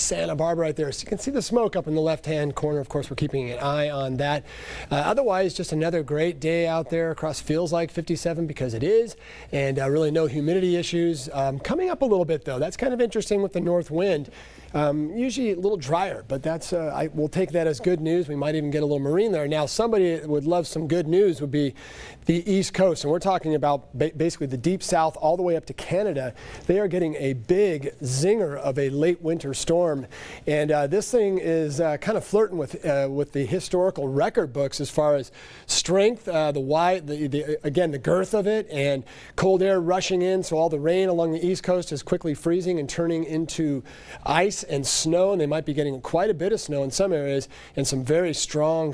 Santa Barbara right there. So you can see the smoke up in the left-hand corner. Of course, we're keeping an eye on that. Otherwise, just another great day out there across. Feels like 57 because it is, and really no humidity issues. Coming up a little bit, though. That's kind of interesting with the north wind. Usually a little drier, but that's we'll take that as good news. We might even get a little marine there. Now, somebody that would love some good news would be the East Coast, and we're talking about basically the deep south all the way up to Canada. They are getting a big zinger of a late winter storm, and this thing is kind of flirting with the historical record books as far as strength, again, the girth of it, and cold air rushing in, so all the rain along the East Coast is quickly freezing and turning into ice and snow, and they might be getting quite a bit of snow in some areas and some very strong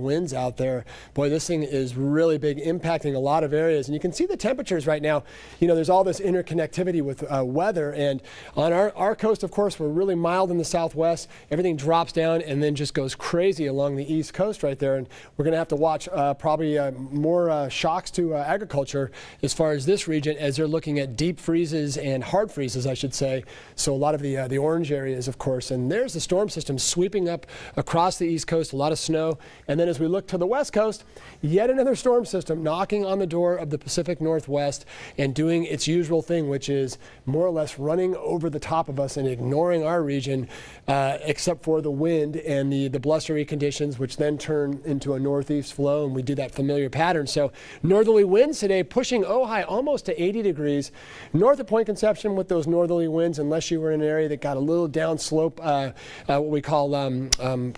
winds out there. Boy, this thing is really big, impacting a lot of areas. And you can see the temperatures right now. You know, there's all this interconnectivity with weather, and on our coast, of course, we're really mild in the southwest. Everything drops down and then just goes crazy along the East Coast right there, and we're going to have to watch probably more shocks to agriculture as far as this region, as they're looking at deep freezes and hard freezes, I should say. So a lot of the orange areas, of course, and there's the storm system sweeping up across the East Coast, a lot of snow. And then as we look to the West Coast, yet another storm system knocking on the door of the Pacific Northwest and doing its usual thing, which is more or less running over the top of us and ignoring our region, except for the wind and the blustery conditions, which then turn into a northeast flow, and we do that familiar pattern. So northerly winds today pushing Ojai almost to 80 degrees. North of Point Conception with those northerly winds, unless you were in an area that got a little downslope, what we call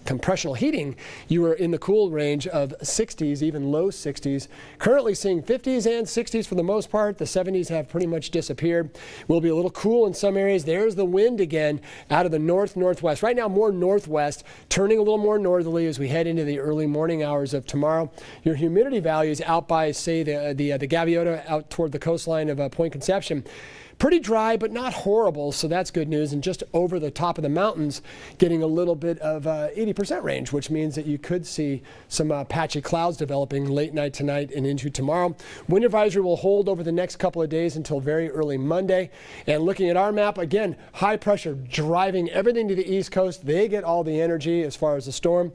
compressional heating, you were in the cool range of 60s, even low 60s. Currently seeing 50s and 60s for the most part. The 70s have pretty much disappeared. Will be a little cool in some areas. There's the wind again out of the northwest. Right now more northwest, turning a little more northerly as we head into the early morning hours of tomorrow. Your humidity values out by, say, the Gaviota out toward the coastline of Point Conception. Pretty dry, but not horrible, so that's good news. And just over the top of the mountains, getting a little bit of 80% range, which means that you could see some patchy clouds developing late night tonight and into tomorrow. Wind advisory will hold over the next couple of days until very early Monday. And looking at our map, again, high pressure driving everything to the East Coast. They get all the energy as far as the storm.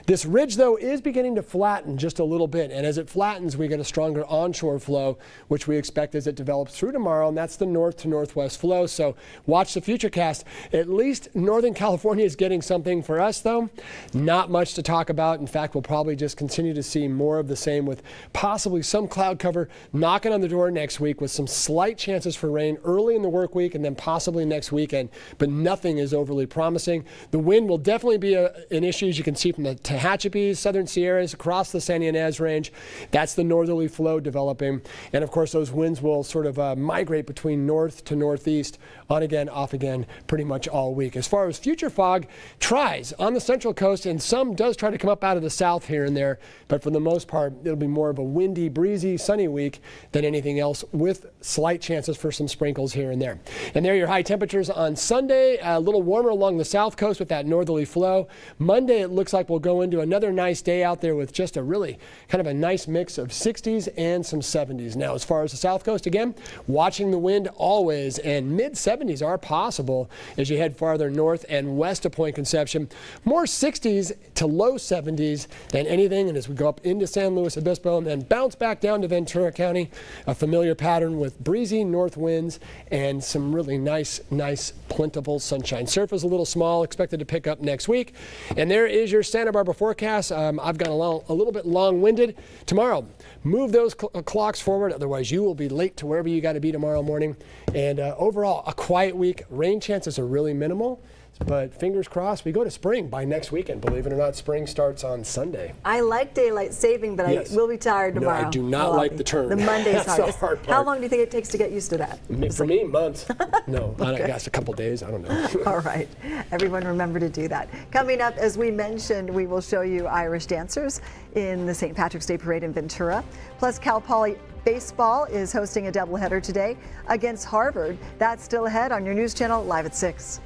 This ridge, though, is beginning to flatten just a little bit. And as it flattens, we get a stronger onshore flow, which we expect as it develops through tomorrow. And that's the north to northwest flow. So watch the FUTURECAST. At least Northern California is getting something. For us, though, not much to talk about. In fact, we'll probably just continue to see more of the same, with possibly some cloud cover knocking on the door next week, with some slight chances for rain early in the work week and then possibly next weekend, but nothing is overly promising. The wind will definitely be an issue, as you can see from the Tehachapi's, Southern Sierras, across the San Ynez Range. That's the northerly flow developing. And of course, those winds will sort of migrate between north to northeast, on again, off again, pretty much all week. As far as future fog, tries on the central coast, and some does try to come up out of the south here and there, but for the most part, it'll be more of a windy, breezy, sunny week than anything else, with slight chances for some sprinkles here and there. And there are your high temperatures on Sunday, a little warmer along the south coast with that northerly flow. Monday, it looks like we'll go into another nice day out there with just a really kind of a nice mix of 60s and some 70s. Now, as far as the south coast, again, watching the wind always, and mid-70s are possible as you head farther north and west of Point Conception. More 60s to low 70s than anything, and as we go up into San Luis Obispo and then bounce back down to Ventura County, a familiar pattern with breezy north winds and some really nice plentiful sunshine. Surf is a little small, expected to pick up next week. And there is your Santa Barbara forecast. I've gone a little bit long-winded. Tomorrow, move those clocks forward, otherwise you will be late to wherever you got to be tomorrow morning. And overall, a quiet week. Rain chances are really minimal, but fingers crossed we go to spring by next weekend. Believe it or not, spring starts on Sunday. I like daylight saving, but yes. I will be tired tomorrow. No, I do not like the term. The Monday's That's the hard part. How long do you think it takes to get used to that? For me, months. No, okay. I guess a couple days. I don't know. All right. Everyone remember to do that. Coming up, as we mentioned, we will show you Irish dancers in the St. Patrick's Day Parade in Ventura. Plus, Cal Poly baseball is hosting a doubleheader today against Harvard. That's still ahead on your news channel, live at 6.